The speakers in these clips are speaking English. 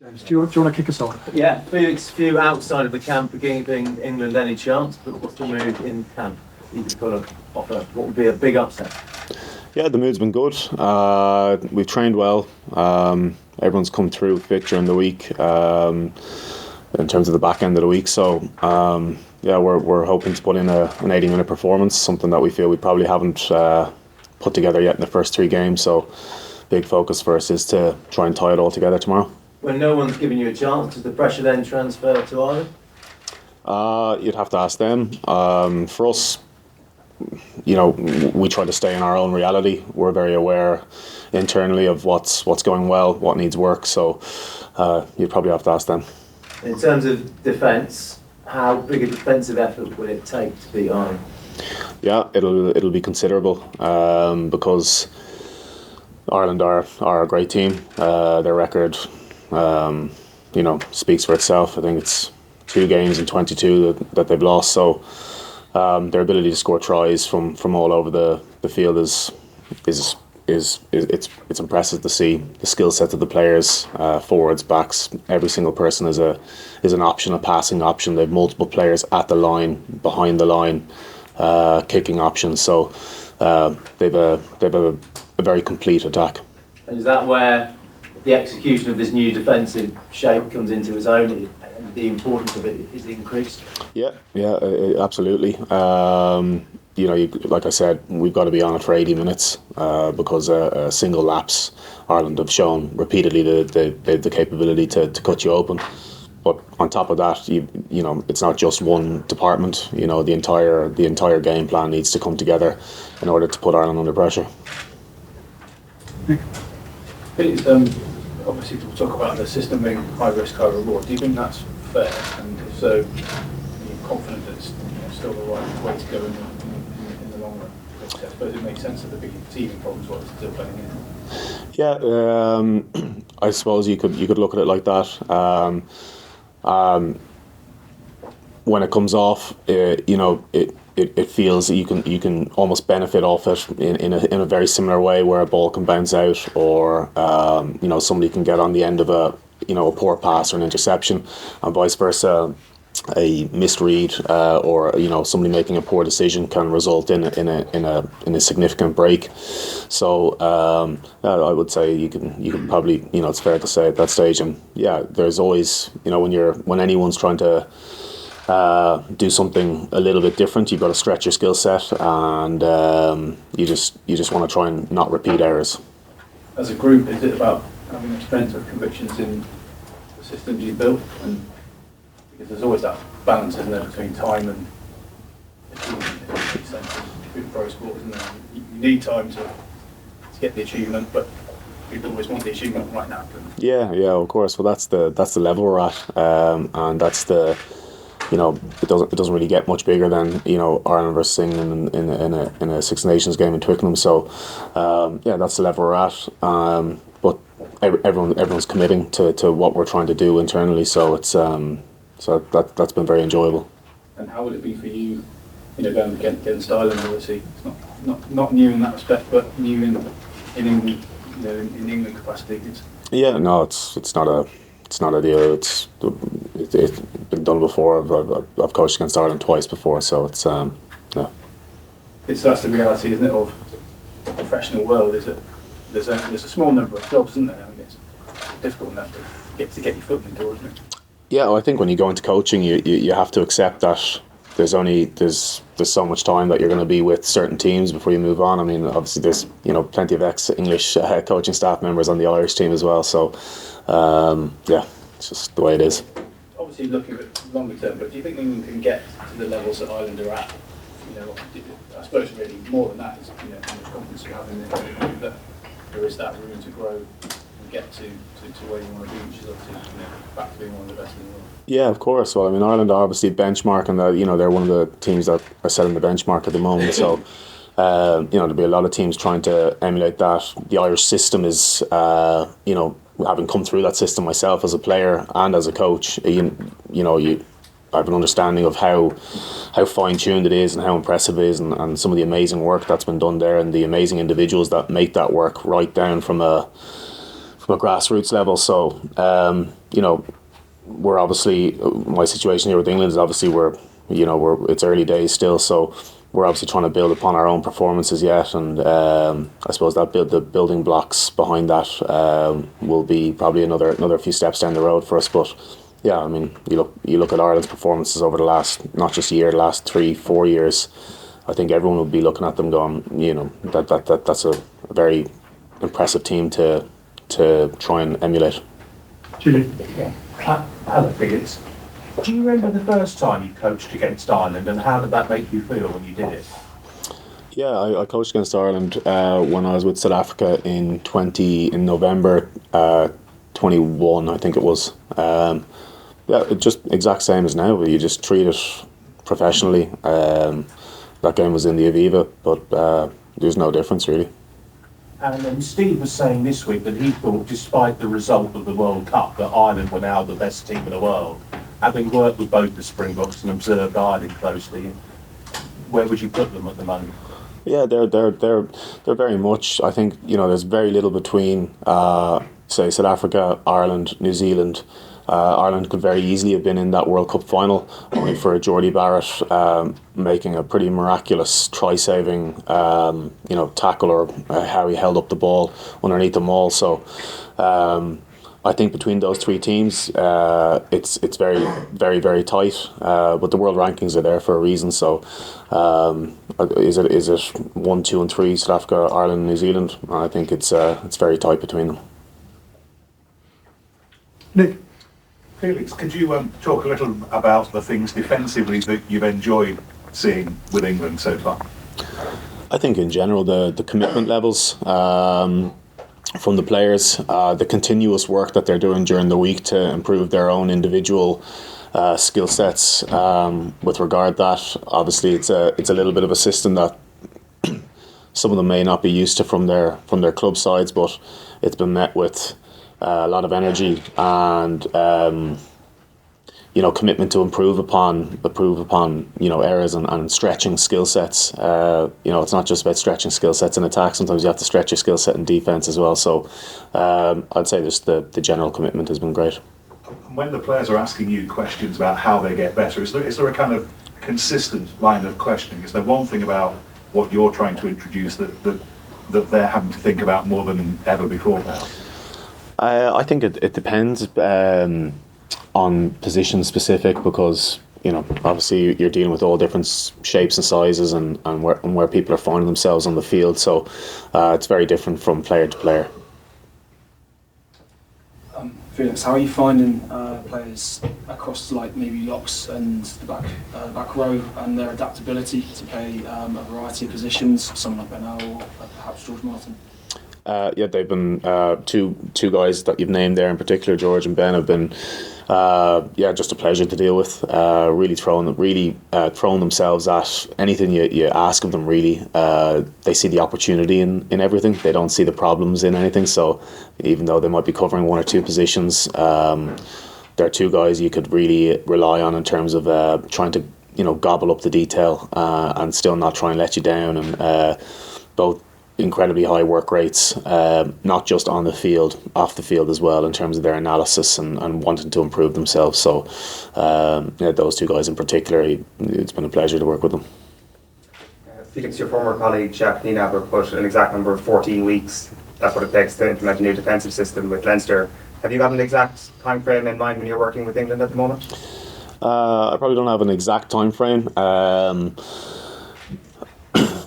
James, do you want to kick us off? Yeah, Felix, few outside of the camp are giving England any chance, but what's the mood in camp? You could put offer what would be a big upset. Yeah, the mood's been good. We've trained well. Everyone's come through fit during the week in terms of the back end of the week. So yeah, we're hoping to put in an 80-minute performance, something that we feel we probably haven't put together yet in the first 3 games. So big focus for us is to try and tie it all together tomorrow. When no one's giving you a chance, does the pressure then transfer to Ireland? You'd have to ask them. For us, you know, we try to stay in our own reality. We're very aware internally of what's going well, what needs work. So you'd probably have to ask them. In terms of defence, how big a defensive effort will it take to beat Ireland? Yeah, it'll be considerable because Ireland are a great team. Their record, speaks for itself. I think it's 2 games in 22 that they've lost. So their ability to score tries from all over the field is it's impressive to see. The skill set of the players, forwards, backs, every single person is an option, a passing option. They have multiple players at the line, behind the line, kicking options. So they've a very complete attack. And is that where the execution of this new defensive shape comes into its own, and the importance of it is increased? Yeah, absolutely. Like I said, we've got to be on it for 80 minutes because a single lapse, Ireland have shown repeatedly the capability to cut you open. But on top of that, it's not just one department. The entire game plan needs to come together in order to put Ireland under pressure. It's, obviously, we'll talk about the system being high risk, high reward. Do you think that's fair? And if so, are you confident that it's still the right way to go in the long run? Because I suppose it makes sense that the big teething problems while it's still playing in. Yeah, I suppose you could look at it like that. When it comes off, it feels that you can almost benefit off it in a very similar way, where a ball can bounce out, or somebody can get on the end of a poor pass or an interception, and vice versa. A misread or somebody making a poor decision can result in a significant break. So I would say you can probably it's fair to say at that stage. And yeah, there's always when anyone's trying to do something a little bit different, you've got to stretch your skill set, and you just want to try and not repeat errors. As a group, is it about having a strength of convictions in the systems you built? And because there's always that balance, isn't there, between time and achievement. It makes sense in pro sport, isn't there? You need time to get the achievement, but people always want the achievement right now. Yeah, of course. Well, that's the level we're at, and that's the. It doesn't really get much bigger than Ireland versus England in a Six Nations game in Twickenham. So that's the level we're at. But everyone's committing to what we're trying to do internally. So it's that's been very enjoyable. And how would it be for you? Going against Ireland, obviously it's not new in that respect, but new in England, in England capacity. It's not ideal. It's been done before. I've coached against Ireland twice before, so it's yeah. That's the reality, isn't it, of the professional world? Is that there's a small number of jobs, isn't there? I mean, it's difficult enough to get your foot in the door, isn't it? Yeah, well, I think when you go into coaching, you have to accept that there's so much time that you're going to be with certain teams before you move on. I mean, obviously there's plenty of ex-English coaching staff members on the Irish team as well. So it's just the way it is. Obviously looking at longer term, but do you think England can get to the levels that Ireland are at? I suppose really more than that is how much confidence you have in it, that there is that room to grow and get to where you want to be, which is obviously back to being one of the best in the world. Yeah, of course. Well, I mean, Ireland are obviously benchmark, and they're one of the teams that are setting the benchmark at the moment. So there'll be a lot of teams trying to emulate that. The Irish system is having come through that system myself as a player and as a coach, I have an understanding of how fine-tuned it is and how impressive it is, and some of the amazing work that's been done there, and the amazing individuals that make that work right down from a grassroots level. So we're obviously, my situation here with England is obviously it's early days still, so we're obviously trying to build upon our own performances yet, and I suppose that the building blocks behind that will be probably another few steps down the road for us. But yeah, I mean, you look at Ireland's performances over the last, not just year, the last 3-4 years. I think everyone will be looking at them going, that's a very impressive team to try and emulate. Julie. Hello, Felix. Do you remember the first time you coached against Ireland, and how did that make you feel when you did it? Yeah, I coached against Ireland when I was with South Africa in November 21, I think it was. Yeah, it just exact same as now. You just treat it professionally. That game was in the Aviva, but there's no difference really. And then Steve was saying this week that he thought, despite the result of the World Cup, that Ireland were now the best team in the world. Having worked with both the Springboks and observed Ireland closely, where would you put them at the moment? Yeah, they're very much. I think there's very little between say South Africa, Ireland, New Zealand. Ireland could very easily have been in that World Cup final, only for Geordie Barrett making a pretty miraculous try-saving, tackle, or how he held up the ball underneath them all. So I think between those three teams, it's very, very, very tight. But the world rankings are there for a reason. So is it 1, 2, and 3 South Africa, Ireland, New Zealand? I think it's very tight between them. Nick. Felix, could you talk a little about the things defensively that you've enjoyed seeing with England so far? I think in general the commitment levels from the players, the continuous work that they're doing during the week to improve their own individual skill sets. With regard to that, obviously it's a little bit of a system that some of them may not be used to from their club sides, but it's been met with a lot of energy and commitment to improve upon errors and stretching skill sets. It's not just about stretching skill sets in attack. Sometimes you have to stretch your skill set in defence as well. So I'd say just the general commitment has been great. When the players are asking you questions about how they get better, is there a kind of consistent line of questioning? Is there one thing about what you're trying to introduce that they're having to think about more than ever before now? I think it depends on position specific, because obviously you're dealing with all different shapes and sizes and where people are finding themselves on the field. So it's very different from player to player. Felix, how are you finding players across maybe locks and the back row and their adaptability to play a variety of positions, someone like Bernal or perhaps George Martin? Yeah, they've been two guys that you've named there in particular, George and Ben, have been just a pleasure to deal with. Really throwing themselves at anything you ask of them. Really, they see the opportunity in everything. They don't see the problems in anything. So even though they might be covering one or two positions, they're two guys you could really rely on in terms of trying to gobble up the detail and still not try and let you down. And both incredibly high work rates, not just on the field, off the field as well, in terms of their analysis and wanting to improve themselves. So those two guys in particular, it's been a pleasure to work with them. Felix, your former colleague Jack Nienaber put an exact number of 14 weeks. That's what it takes to implement a new defensive system with Leinster. Have you got an exact time frame in mind when you're working with England at the moment? I probably don't have an exact time frame.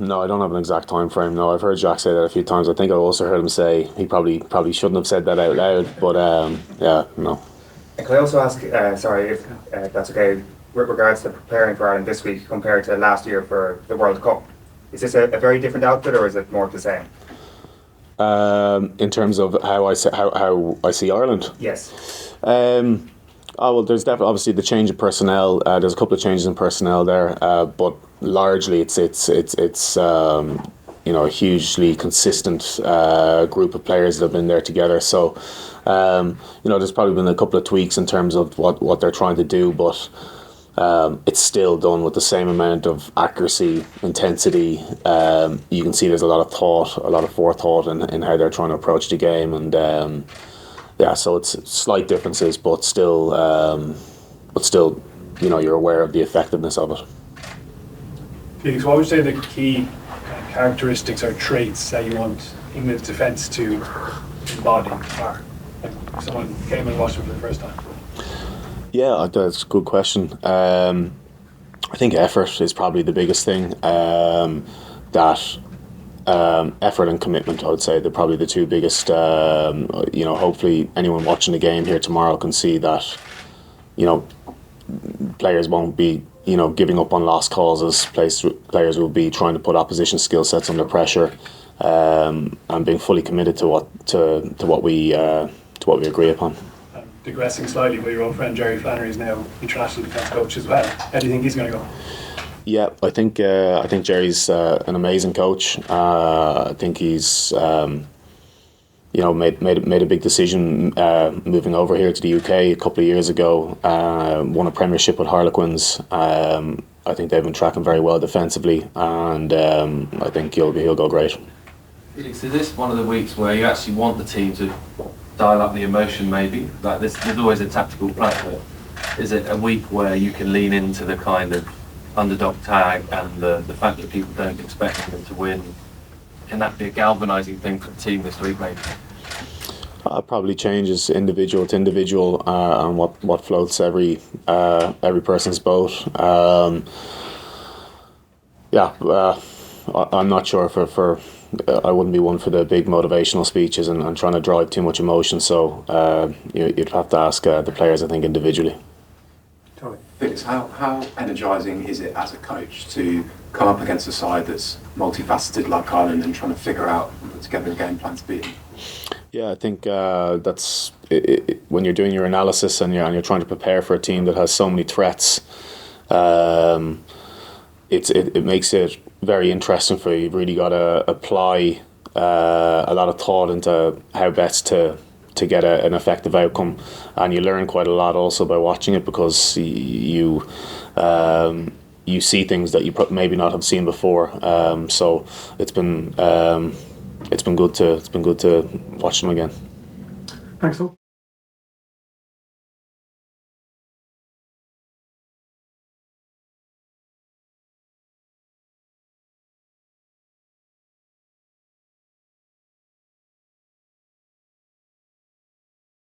No, I don't have an exact time frame. No, I've heard Jack say that a few times. I think I also heard him say he probably shouldn't have said that out loud. But no. And can I also ask, sorry if that's okay, with regards to preparing for Ireland this week compared to last year for the World Cup, is this a very different outfit, or is it more of the same? In terms of how I see Ireland. Yes. There's definitely obviously the change of personnel. There's a couple of changes in personnel there, but largely it's a hugely consistent group of players that have been there together. So there's probably been a couple of tweaks in terms of what they're trying to do, but it's still done with the same amount of accuracy, intensity. You can see there's a lot of thought, a lot of forethought in how they're trying to approach the game, and yeah, so it's slight differences, but still, you're aware of the effectiveness of it. Felix, what would you say the key characteristics or traits that you want England's defence to embody are? Like if someone came and watched it for the first time. Yeah, that's a good question. I think effort is probably the biggest thing. Effort and commitment, I would say, they're probably the two biggest. Hopefully anyone watching the game here tomorrow can see that, players won't be, giving up on lost causes. Players will be trying to put opposition skill sets under pressure, and being fully committed to what we agree upon. Digressing slightly, but your old friend Jerry Flannery is now international defence coach as well. How do you think he's going to go? Yeah, I think Jerry's an amazing coach. I think he's made a big decision moving over here to the UK a couple of years ago. Won a premiership with Harlequins. I think they've been tracking very well defensively, and I think he'll go great. Felix, is this one of the weeks where you actually want the team to dial up the emotion? Maybe like this, there's always a tactical plan, but is it a week where you can lean into the kind of underdog tag and the fact that people don't expect them to win? Can that be a galvanising thing for the team this week, maybe? Probably changes individual to individual, and what floats every person's boat. I'm not sure for I wouldn't be one for the big motivational speeches and trying to drive too much emotion. So you'd have to ask the players, I think, individually. Felix, how energising is it as a coach to come up against a side that's multifaceted like Ireland and trying to figure out and put together a game plan to beat them? Yeah, I think that's when you're doing your analysis and you're trying to prepare for a team that has so many threats. It makes it very interesting for you. You've really got to apply a lot of thought into how best to get an effective outcome, and you learn quite a lot also by watching it, because you see things that you maybe not have seen before. So it's been good to watch them again. Thanks, Phil.